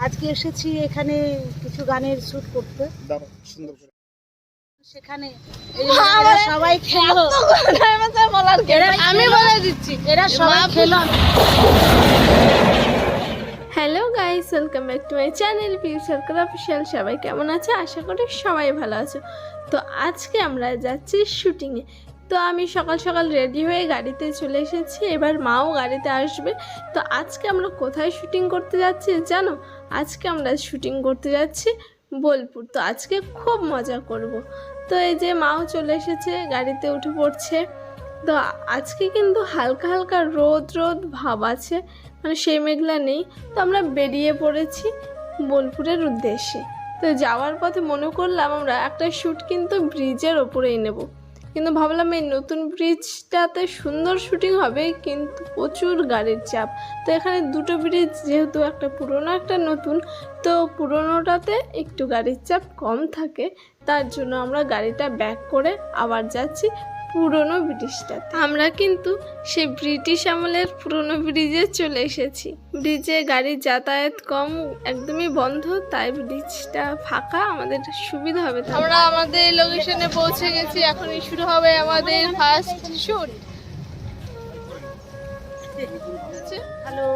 আজকে এসেছি এখানে কিছু গানের শুট করতে। সুন্দর করে সেখানে এরা সবাই খেলো, আমি বলে দিচ্ছি এরা সবাই খেলো। Hello guys, welcome back to my channel Piu circle official. সবাই কেমন আছে? আশা করি সবাই ভালো আছো। তো আজকে আমরা যাচ্ছি শুটিংয়ে। তো আমি সকাল সকাল রেডি হয়ে গাড়িতে চলে এসেছি, এবার মাও গাড়িতে আসবে। তো আজকে আমরা কোথায় শুটিং করতে যাচ্ছি জানো? আজকে আমরা শুটিং করতে যাচ্ছি বোলপুর। তো আজকে খুব মজা করব। তো এই যে মাও চলে এসেছে, গাড়িতে উঠে পড়ছে। তো আজকে কিন্তু হালকা হালকা রোদ রোদ ভাব আছে, মানে সেই মেঘলা নেই। তো আমরা বেরিয়ে পড়েছি বোলপুরের উদ্দেশ্যে। তো যাওয়ার পথে মনে করলাম আমরা একটা শ্যুট কিন্তু ব্রিজের ওপরেই নেব, কিন্তু ভাবলাম এই নতুন ব্রিজটাতে সুন্দর শুটিং হবে, কিন্তু প্রচুর গাড়ির চাপ। তো এখানে দুটো ব্রিজ, যেহেতু একটা পুরনো একটা নতুন, তো পুরনোটাতে একটু গাড়ির চাপ কম থাকে, তার জন্য আমরা গাড়িটা ব্যাক করে আবার যাচ্ছি পুরনো ব্রিজটাতে। আমরা কিন্তু সেই ব্রিটিশ আমলের পুরনো ব্রিজে চলে এসেছি। ব্রিজে গাড়ির যাতায়াত কম, একদমই বন্ধ, তাই ব্রিজটা ফাঁকা, আমাদের সুবিধা হবে। আমরা আমাদের লোকেশনে পৌঁছে গেছি, এখনই শুরু হবে আমাদের ফার্স্ট শুট। হ্যালো,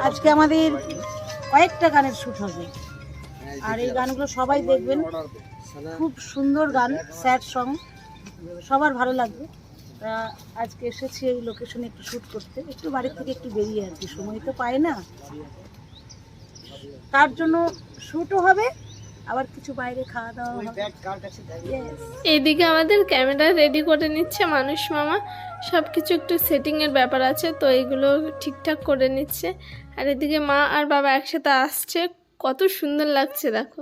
আজকে আমাদের কয়েকটা গানের শুট হবে, আর এই গানগুলো সবাই দেখবেন। খুব সুন্দর গান, স্যাড সং, সবার ভালো লাগবে। আজকে এসেছি এই লোকেশনে একটু শ্যুট করতে, একটু বাড়ির থেকে একটু বেরিয়ে আর কি, সময় তো পাই না, তার জন্য শ্যুটও হবে, আবার কিছু বাইরে খাওয়া দাওয়া হবে। এইদিকে আমাদের ক্যামেরা রেডি করে নিচ্ছে মানুষ মামা, সব কিছু একটু সেটিংয়ের ব্যাপার আছে, তো এইগুলো ঠিকঠাক করে নিচ্ছে। আর এদিকে মা আর বাবা একসাথে আসছে, কত সুন্দর লাগছে দেখো।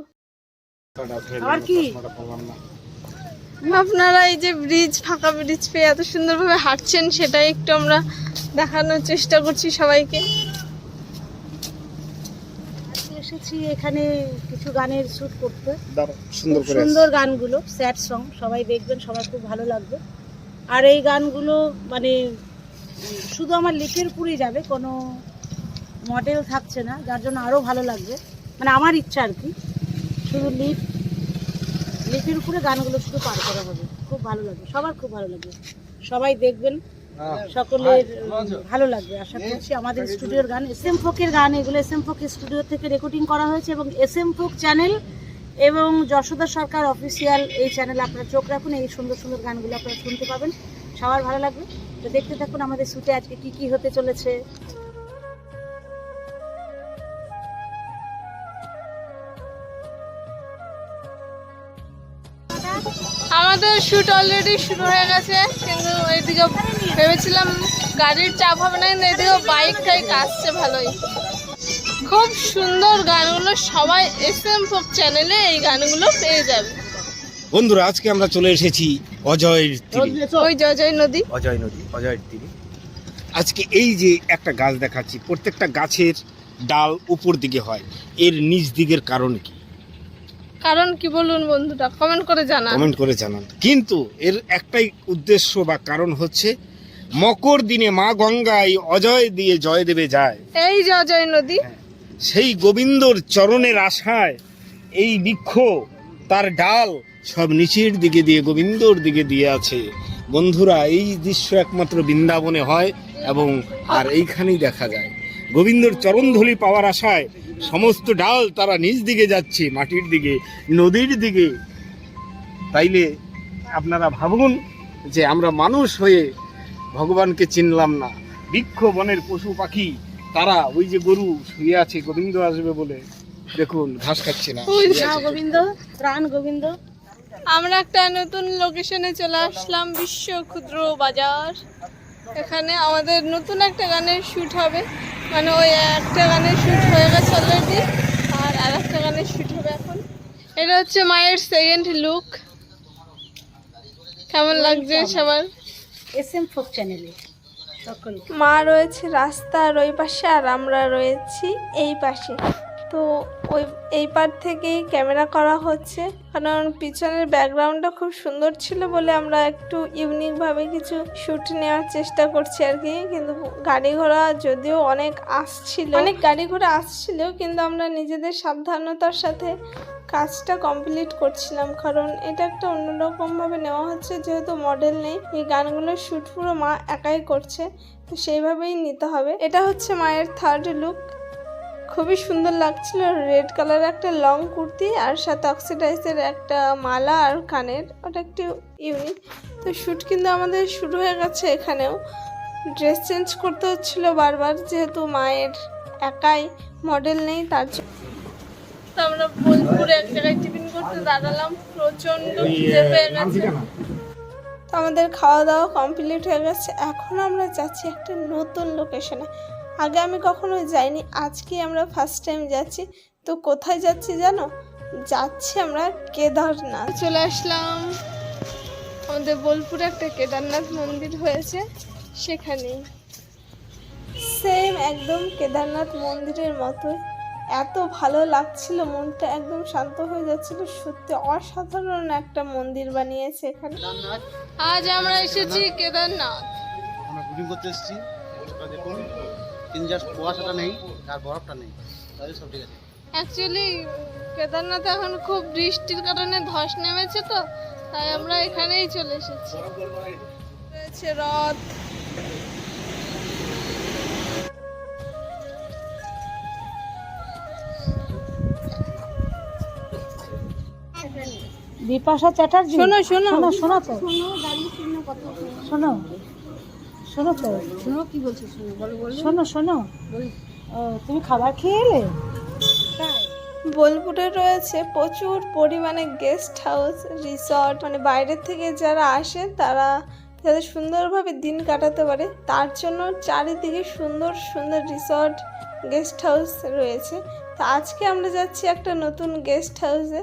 আর কি আপনারা এই যে ব্রিজ, ফাঁকা ব্রিজ পেয়ে এত সুন্দরভাবে হাঁটছেন, সেটাই একটু আমরা দেখানোর চেষ্টা করছি সবাইকে। এসেছি এখানে কিছু গানের শুট করতে, সুন্দর করে সুন্দর গানগুলো, স্যাড সং, সবাই দেখবেন, সবার খুব ভালো লাগবে। আর এই গানগুলো মানে শুধু আমার লিপের উপরেই যাবে, কোনো মডেল থাকছে না, যার জন্য আরও ভালো লাগবে। মানে আমার ইচ্ছা আর কি, শুধু লিপের উপরে গানগুলো শুধু পার করা হবে, খুব ভালো লাগবে, সবার খুব ভালো লাগবে, সবাই দেখবেন, সকলের ভালো লাগবে আশা করছি। আমাদের স্টুডিওর গান, SM ফোকের গান, এগুলো SM ফোক স্টুডিও থেকে রেকর্ডিং করা হয়েছে, এবং SM ফোক চ্যানেল এবং যশোদা সরকার অফিসিয়াল এই চ্যানেলে আপনারা চোখ রাখুন, এই সুন্দর সুন্দর গানগুলো আপনারা শুনতে পাবেন, সবার ভালো লাগবে। তো দেখতে থাকুন আমাদের শুটে আজকে কি কি হতে চলেছে। আমাদের শুট অলরেডি শুরু হয়ে গেছে, কিন্তু এইদিকে ভেবেছিলাম গাড়ির চাপ হবে না, কিন্তু এদিকে বাইক টাইক আসছে ভালোই। খুব সুন্দর গানগুলো, সবাই SM ফোক চ্যানেলে এই গানগুলো পেয়ে যাবে। বন্ধুরা, আজকে আমরা চলে এসেছি অজয়ের তীরে। ওই জয় নদী, অজয়ের তীরে। আজকে এই যে একটা গাছ দেখাচ্ছি, প্রত্যেকটা গাছের ডাল উপর দিকে হয়, এর নিচ দিকের কারণ কি? কারণ কি বলুন বন্ধুরা, কমেন্ট করে জানান। কিন্তু এর একটাই উদ্দেশ্য বা কারণ হচ্ছে, মকর দিনে মা গঙ্গা এই অজয় দিয়ে জয় দেবে যায়, এই যে অজয় নদী, সেই গোবিন্দর চরণের আশায় এই বৃক্ষ তার ডাল সব নিচের দিকে দিয়ে গোবিন্দর দিকে দিয়ে আছে। বন্ধুরা, এই দৃশ্য একমাত্র বৃন্দাবনে হয় এবং আর এইখানেই দেখা যায়। গোবিন্দর চরণধূলি পাওয়ার আশায় সমস্ত ডাল তারা নিচ দিকে যাচ্ছে, মাটির দিকে, নদীর দিকে। তাইলে আপনারা ভাবুন যে আমরা মানুষ হয়ে ভগবানকে চিনলাম না, বৃক্ষ বনের পশু পাখি তারা, ওই যে গরু শুয়ে আছে গোবিন্দ আসবে বলে, দেখুন ঘাস খাচ্ছে না। গোবিন্দ, প্রাণ গোবিন্দ। আমরা একটা নতুন লোকেশনে চলে আসলাম, বিশ্ব ক্ষুদ্র বাজার। এখানে আমাদের নতুন একটা গানের শুট হবে, মানে ওই একটা গানের শুট হয়ে গেছে অলরেডি, আর একটা গানের শুট হবে এখন। এটা হচ্ছে মায়ের সেকেন্ড লুক। কেমন লাগছে সবার? SM ফোক চ্যানেলে সকল মা রয়েছে রাস্তার ওই পাশে, আর আমরা রয়েছি এই পাশে। তো এই পার্ট থেকেই ক্যামেরা করা হচ্ছে, কারণ পিছনের ব্যাকগ্রাউন্ডটা খুব সুন্দর ছিল বলে আমরা একটু ইউনিকভাবে কিছু শ্যুট নেওয়ার চেষ্টা করছি আর কি। কিন্তু গাড়ি ঘোড়া যদিও অনেক গাড়ি ঘোড়া আসছিল, কিন্তু আমরা নিজেদের সাবধানতার সাথে কাজটা কমপ্লিট করছিলাম, কারণ এটা একটা অন্যরকমভাবে নেওয়া হচ্ছে। যেহেতু মডেল নেই, এই গানগুলোর শ্যুট পুরো মা একাই করছে, তো সেইভাবেই নিতে হবে। এটা হচ্ছে মায়ের থার্ড লুক, খুবই সুন্দর লাগছিল। রেড কালার একটা লং কুর্তি আর সাথে অক্সিডাইজের একটা মালা আর কানের, ওটা একটু ইউনিক। তো শ্যুট কিন্তু আমাদের শুরু হয়ে গেছে। এখানেও ড্রেস চেঞ্জ করতে হচ্ছিল বারবার, যেহেতু মায়ের একাই মডেল নেই তার জন্য। তো আমরা বোলপুরে এক জায়গায় টিফিন করতে দাঁড়ালাম, প্রচন্ড খিদে পেয়ে গেছে। তো আমাদের খাওয়া দাওয়া কমপ্লিট হয়ে গেছে। এখন আমরা যাচ্ছি একটা নতুন লোকেশনে। আগে আমি কখনো যাইনি, আজকে আমরা ফার্স্ট টাইম যাচ্ছি। তো কোথায় যাচ্ছি জানো? যাচ্ছি আমরা কেদারনাথ। চলে আসলাম, আমাদের বোলপুরে একটা কেদারনাথ মন্দির হয়েছে, সেখানেই সেম একদম কেদারনাথ মন্দিরের মতোই। এত ভালো লাগছিল, মনটা একদম শান্ত হয়ে যাচ্ছিল। সত্যি অসাধারণ একটা মন্দির বানিয়েছে এখানে। আজ আমরা এসেছি কেদারনাথ, আমরা শুটিং করতে এসেছি। দেখুন, কিন্তু জাস্ট কুয়াশাটা নেই আর বরফটা নেই, তাহলে সব ঠিক আছে। অ্যাকচুয়ালি কেদারনাথে এখন খুব বৃষ্টির কারণে ধস নেমেছে, তো তাই আমরা এখানেই চলে এসেছি। রয়েছে রথ, বিপাশা চ্যাটার্জি। শোনো শোনো শোনো শোনো তো, শোনো শোনো তো, শোনো কি বলছো, শোনো বলো বলো শোনো শোনো। ও, তুমি খাবার খেয়ে এলে? বোলপুরে রয়েছে প্রচুর পরিমাণে গেস্ট হাউস, রিসর্ট, মানে বাইরের থেকে যারা আসে তারা যাতে সুন্দরভাবে দিন কাটাতে পারে তার জন্য চারিদিকে সুন্দর সুন্দর রিসর্ট, গেস্ট হাউস রয়েছে। তো আজকে আমরা যাচ্ছি একটা নতুন গেস্ট হাউসে,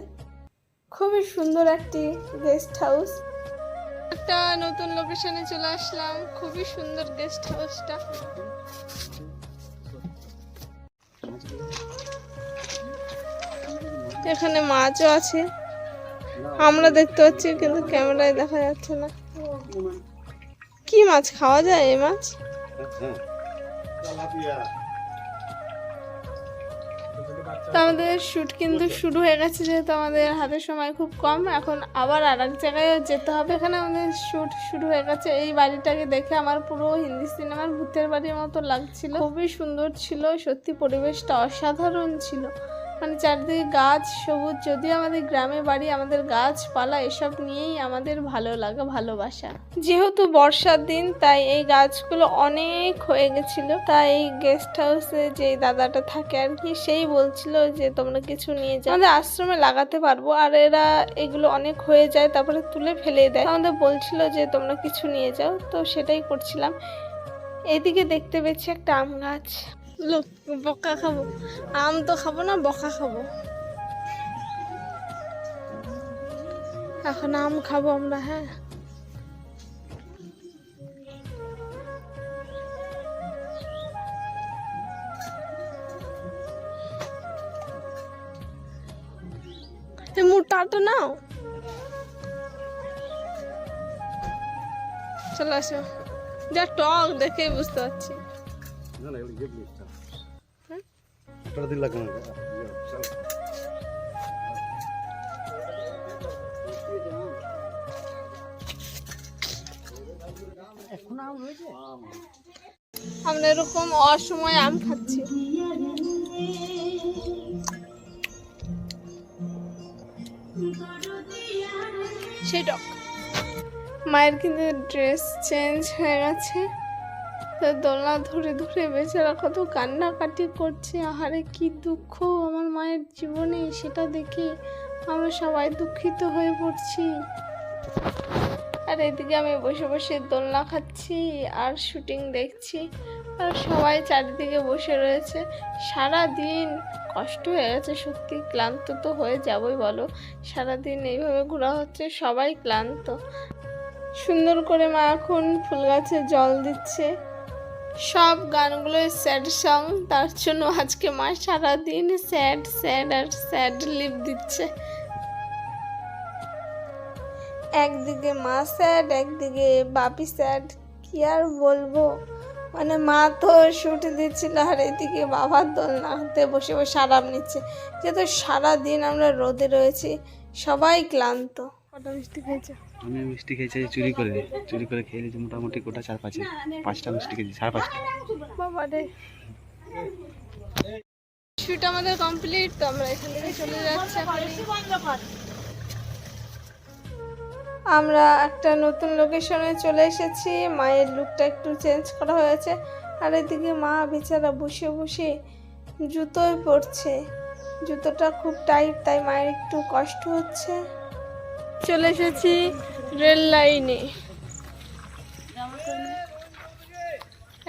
খুবই সুন্দর একটি গেস্ট হাউস। একটা নতুন লোকেশনে চলে আসলাম, খুবই সুন্দর গেস্ট হাউসটা। এখানে মাছও আছে, আমরা দেখতে পাচ্ছি কিন্তু ক্যামেরায় দেখা যাচ্ছে না। কি মাছ খাওয়া যায় এই মাছ? তো আমাদের শ্যুট কিন্তু শুরু হয়ে গেছে, যেহেতু আমাদের হাতে সময় খুব কম। এখন আবার আর এক জায়গায় যেতে হবে। এখানে আমাদের শ্যুট শুরু হয়ে গেছে। এই বাড়িটাকে দেখে আমার পুরো হিন্দি সিনেমার ভূতের বাড়ির মতো লাগছিল, খুবই সুন্দর ছিল সত্যি, পরিবেশটা অসাধারণ ছিল। মানে চারিদিকে গাছ সবুজ, যদিও আমাদের গ্রামে বাড়ি, আমাদের গাছপালা এসব নিয়েই আমাদের ভালো লাগা, ভালোবাসা। যেহেতু বর্ষার দিন তাই এই গাছগুলো অনেক হয়ে গেছিল। তাই এই গেস্ট হাউসে যে দাদাটা থাকে আর কি, সেই বলছিল যে তোমরা কিছু নিয়ে যাও, আমাদের আশ্রমে লাগাতে পারবো। আর এরা এগুলো অনেক হয়ে যায় তারপরে তুলে ফেলে দেয়, আমাদের বলছিল যে তোমরা কিছু নিয়ে যাও, তো সেটাই করছিলাম। এইদিকে দেখতে পেয়েছি একটা আম গাছ। লোক বকা খাবো, আম তো খাবো না, বকা খাবো। এখন আম খাবো আমরা। হ্যাঁ, মুটাটা নাও, চলে আসো। যা টক দেখেই বুঝতে পারছি। না না, এগুলো জিনিসটা এটা দিন লাগে না। এখন আম হয়েছে। আমরা এরকম অসময়ে আম খাচ্ছি। সেই টক। মায়ের কিন্তু ড্রেস চেঞ্জ হয়ে গেছে, তো দোলনা ধরে ধরে বেচারা কত কান্নাকাটি করছে। আহারে কি দুঃখ আমার মায়ের জীবনে, সেটা দেখে আমরা সবাই দুঃখিত হয়ে পড়ছি। আর এদিকে আমি বসে বসে দোলনা খাচ্ছি আর শুটিং দেখছি, আর সবাই চারিদিকে বসে রয়েছে। সারা দিন কষ্ট হয়ে গেছে সত্যি, ক্লান্ত তো হয়ে যাবই বলো। সারাদিন এইভাবে ঘোরা হচ্ছে, সবাই ক্লান্ত। সুন্দর করে মা এখন ফুল গাছে জল দিচ্ছে, সব গানগুলো স্যাড সং, তার জন্য আজকে মা সারাদিন স্যাড স্যাড আর স্যাড লিপ দিচ্ছে। একদিকে মা স্যাড, একদিকে বাপি স্যাড, কি আর বলবো। মানে মা তো শুট দিচ্ছিল আর এদিকে বাবার দোলনাতে বসে বসে আরাম নিচ্ছে, যেহেতু সারাদিন আমরা রোদে রয়েছি, সবাই ক্লান্ত। কটা মিষ্টি খেয়েছে? আমি মিষ্টি খেয়েছি চুরি করে খেয়ে নিয়েছি মোটামুটি গোটা 4-5টা মিষ্টি খেয়েছি, 5.5টা। বাবা রে, শুট আমাদের কমপ্লিট, তো আমরা এখান থেকে চলে যাচ্ছি। আমরা একটা নতুন লোকেশনে চলে এসেছি, মায়ের লুকটা একটু চেঞ্জ করা হয়েছে, আর এদিকে মা বেচারা বসে বসে জুতোই পরছে, জুতোটা খুব টাইট, তাই মায়ের একটু কষ্ট হচ্ছে। চলে এসেছি রেল লাইনে।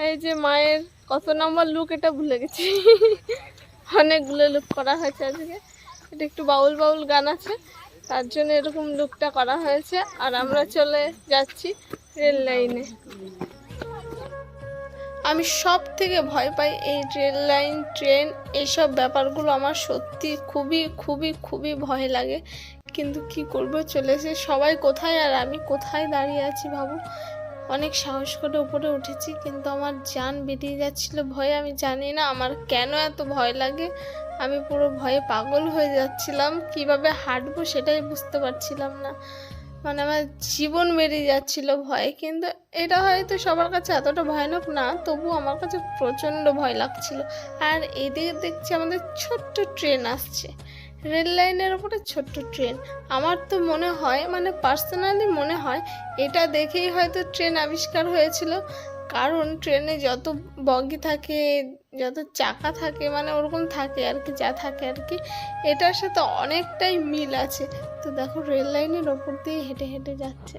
এই যে মায়ের কত নম্বর লুক এটা ভুলে গেছি, অনেকগুলো লুক করা হয়েছে আজকে। এটা একটু বাউল বাউল গান আছে, তার জন্য এরকম লুকটা করা হয়েছে। আর আমরা চলে যাচ্ছি রেল লাইনে। আমি সব থেকে ভয় পাই এই রেল লাইন, ট্রেন, এইসব ব্যাপারগুলো আমার সত্যি খুবই খুবই খুবই ভয় লাগে। কিন্তু কি করব, চলেছে সবাই কোথায় আর আমি কোথায় দাঁড়িয়ে আছি ভাবো। অনেক সাহস করে উপরে উঠেছি, কিন্তু আমার জান বেরিয়ে যাচ্ছিল ভয়ে। আমি জানি না আমার কেন এত ভয় লাগে, আমি পুরো ভয়ে পাগল হয়ে যাচ্ছিলাম, কিভাবে হাঁটবো সেটাই বুঝতে পারছিলাম না। মানে আমার জীবন বেরিয়ে যাচ্ছিল ভয়ে। কিন্তু এটা হয়তো সবার কাছে এতটা ভয়ানক না, তবু আমার কাছে প্রচণ্ড ভয় লাগছিল। আর এদিকে দেখছি আমাদের ছোট্ট ট্রেন আসছে, রেল লাইনের ওপরে ছোট্ট ট্রেন। আমার তো মনে হয়, মানে পার্সোনালি মনে হয় এটা দেখেই হয়তো ট্রেন আবিষ্কার হয়েছিল, কারণ ট্রেনে যত বগি থাকে, যত চাকা থাকে, মানে ওরকম থাকে আর কি, যা থাকে আর কি, এটার সাথে অনেকটাই মিল আছে। তো দেখো রেল লাইনের ওপর দিয়ে হেঁটে হেঁটে যাচ্ছে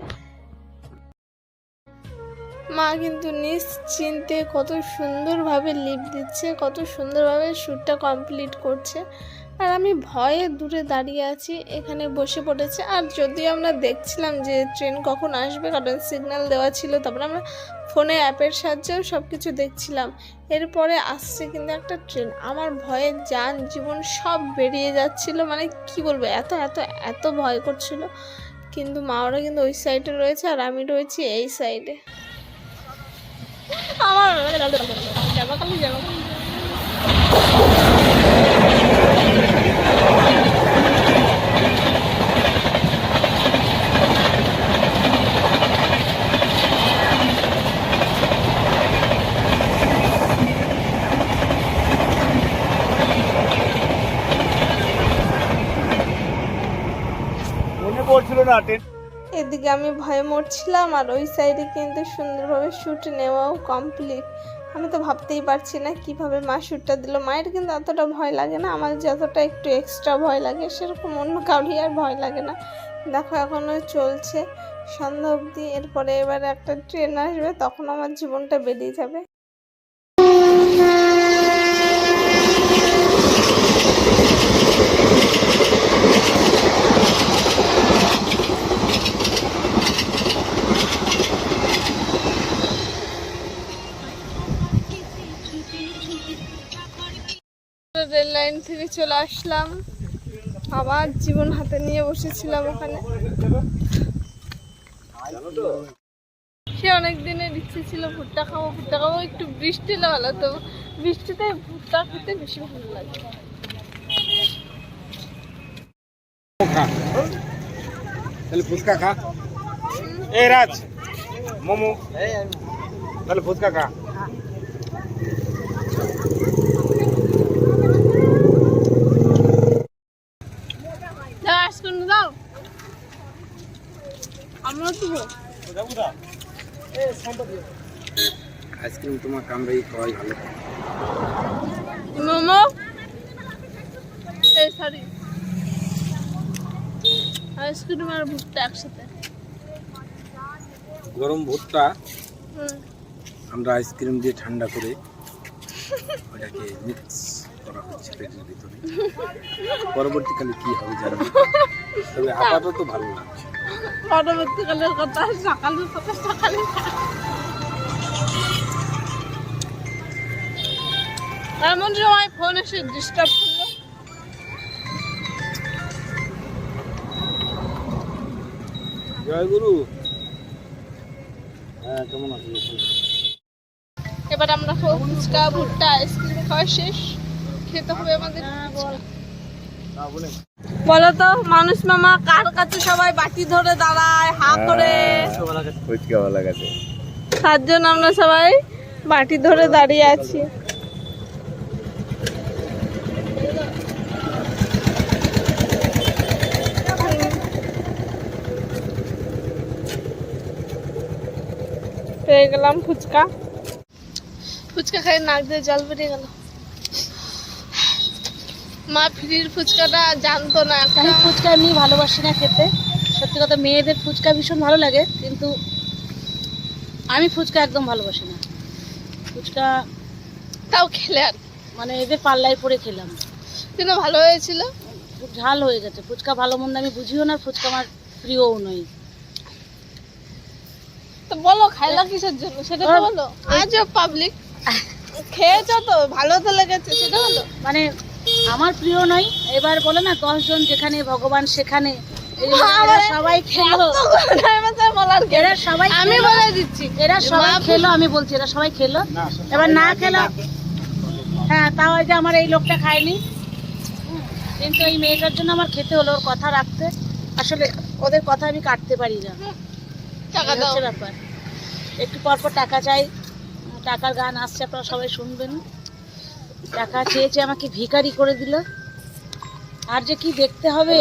মা, কিন্তু নিশ্চিন্তে কত সুন্দরভাবে লিপ দিচ্ছে, কত সুন্দরভাবে শ্যুটটা কমপ্লিট করছে। আর আমি ভয়ে দূরে দাঁড়িয়ে আছি, এখানে বসে পড়েছে। আর যদিও আমরা দেখছিলাম যে ট্রেন কখন আসবে, কারণ সিগন্যাল দেওয়া ছিল, তারপরে আমরা ফোনে অ্যাপের সাহায্যেও সব কিছু দেখছিলাম। এরপরে আসছে কিন্তু একটা ট্রেন, আমার ভয়ে জান জীবন সব বেরিয়ে যাচ্ছিল। মানে কি বলবো, এত এত এত ভয় করছিল। কিন্তু মা ওরা কিন্তু ওই সাইডে রয়েছে আর আমি রয়েছি এই সাইডে। আমার জামাকালি মনে পড়ছিল না ট্রেন। এদিকে আমি ভয়ে মরছিলাম, আর ওই সাইডে কিন্তু সুন্দরভাবে শ্যুট নেওয়াও কমপ্লিট। আমি তো ভাবতেই পারছি না কিভাবে মা শ্যুটটা দিল। মায়ের কিন্তু অতটা ভয় লাগে না, আমার যতটা একটু এক্সট্রা ভয় লাগে, সেরকম অন্য কাউরি আর ভয় লাগে না। দেখো এখনো চলছে সন্ধ্যা অবধি, এরপরে এবারে একটা ট্রেন আসবে, তখন আমার জীবনটা বেরিয়ে যাবে। রেল লাইন থেকে চলে আসলাম, আবার জীবন হাতে নিয়ে বসেছিলাম ওখানে। সে অনেক দিনের ইচ্ছে ছিল ভুট্টা খাবো, একটু বৃষ্টি হলে ভালো, তো বৃষ্টিতে ভুট্টা খেতে বেশি ভালো লাগে। তাহলে ফুচকা খা। এ রাজ, মোমো, তাহলে ফুচকা খা। দাও আমরা তো আইসক্রিম তোমার কামড়াই খাওয়াই ভালো। মোমো, এই সরি, আইসক্রিম আর ভুট্টা একসাথে। গরম ভুট্টা আমরা আইসক্রিম দিয়ে ঠান্ডা করে ওটাকে মিক্স করা হচ্ছে পেটের ভিতরে। পরবর্তীকালে কি হবে জানি না, তবে আপাতত ভালো লাগছে। পরবর্তীকালের কথা সকালে এমন সময় ফোন এসে ডিস্টার্ব করলো। জয় গুরু। হ্যাঁ, কেমন আছেন? এবার আমরা খাবো ফুচকা, ভুট্টা, আইসক্রিম খাওয়া শেষ, খেতে হবে আমাদের। বলো তো মানুষ মামা কার কাছে সবাই বাটি ধরে দাঁড়ায় হা করে? ফুচকাওয়ালা কাছে। তার জন্য আমরা সবাই বাটি ধরে দাঁড়িয়ে আছি। পেয়ে গেলাম ফুচকা, ফুচকা খাই নাক দিয়ে জল বেরিয়ে গেল। মা ফ্রির ফুচকাটা জানতো না। আমি ফুচকা এমনি ভালোবাসি না খেতে, সত্যি কথা। মেয়েদের ফুচকা ভীষণ ভালো লাগে, কিন্তু আমি ফুচকা একদম ভালোবাসি না। ফুচকা তাও খেলে আর মানে এদের পাল্লায় পড়ে খেলাম, কিন্তু ভালো হয়েছিল। খুব ঝাল হয়ে গেছে। ফুচকা ভালো মন্দ আমি বুঝিও না, ফুচকা আমার প্রিয়ও নয়। তো বলো খাইলা কিসের জন্য সেটা তো বলো। আজও পাবলিক খেয়েছো তো, ভালো তো লেগেছে সেটা বলো। মানে আমার প্রিয় নয়, এবার বলে না 10 জন যেখানে ভগবান সেখানে, এই এরা সবাই খেলো, এরা সবাই আমি খেলো, বলে দিচ্ছি এরা সবাই খেলো, আমি বলছি এরা সবাই খেলো, এবার না খেলো। হ্যাঁ, তাও এই যে আমার এই লোকটা খায়নি, কিন্তু এই মেয়েটার জন্য আমার খেতে হলো, ওর কথা রাখতে। আসলে ওদের কথা আমি কাটতে পারি না, টাকা এই দাও। হচ্ছে ব্যাপার। একটু পরপর টাকা চাই, টাকার গান আসছে, আপনারা সবাই শুনবেন। টাকা চেয়েছে, আমাকে ভিখারি করে দিল। আর যে কি দেখতে হবে,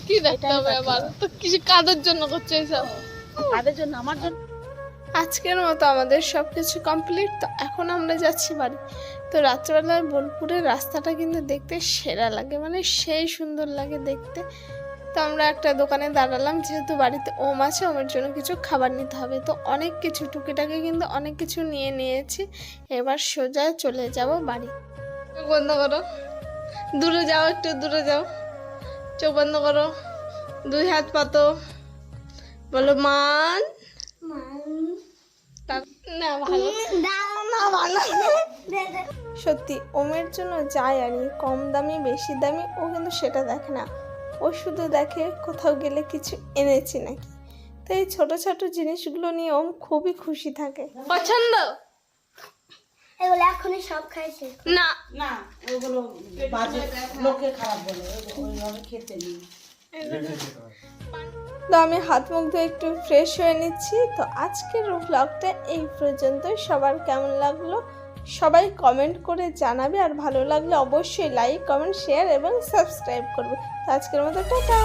কি দেখতে হবে আবার? তো কিছু কাদের জন্য করছে এসব? তাদের জন্য, আমার জন্য। আজকের মতো আমাদের সব কিছু কমপ্লিট। তো এখন আমরা যাচ্ছি বাড়ি। তো রাত্রেবেলায় বোলপুরের রাস্তাটা কিন্তু দেখতে সেরা লাগে, মানে সেই সুন্দর লাগে দেখতে। তো আমরা একটা দোকানে দাঁড়ালাম, যেহেতু বাড়িতে ওম আছে, ওমের জন্য কিছু খাবার নিতে হবে। তো অনেক কিছু টুকিটাকি কিন্তু অনেক কিছু নিয়ে নিয়েছি। এবার সোজা চলে যাব বাড়ি। চোখ বন্ধ করো, দূরে যাও, একটু দূরে যাও, চোখ বন্ধ করো, 2 হাত পাতো, বলো মান। না ভালো সত্যি ওমের জন্য যাই আনি, কম দামি বেশি দামি, ও কিন্তু সেটা দেখে না। ও শুধু দেখে কোথাও গেলে কিছু এনেছি নাকি। তো এই ছোট ছোট জিনিসগুলো নিয়ে ওম খুবই খুশি থাকে। পছন্দ এগুলো এখনই সব খাইছে। না না, ওগুলো বাজে, লোকে খারাপ বলে, ওইভাবে খেতে নেই। তো আমি হাত মুখ ধুয়ে একটু ফ্রেশ হয়ে নিচ্ছি। তো আজকের ব্লগটা এই পর্যন্তই। সবার কেমন লাগলো সবাই কমেন্ট করে জানাবে, আর ভালো লাগলে অবশ্যই লাইক, কমেন্ট, শেয়ার এবং সাবস্ক্রাইব করবে। তো আজকের মতো টাটা।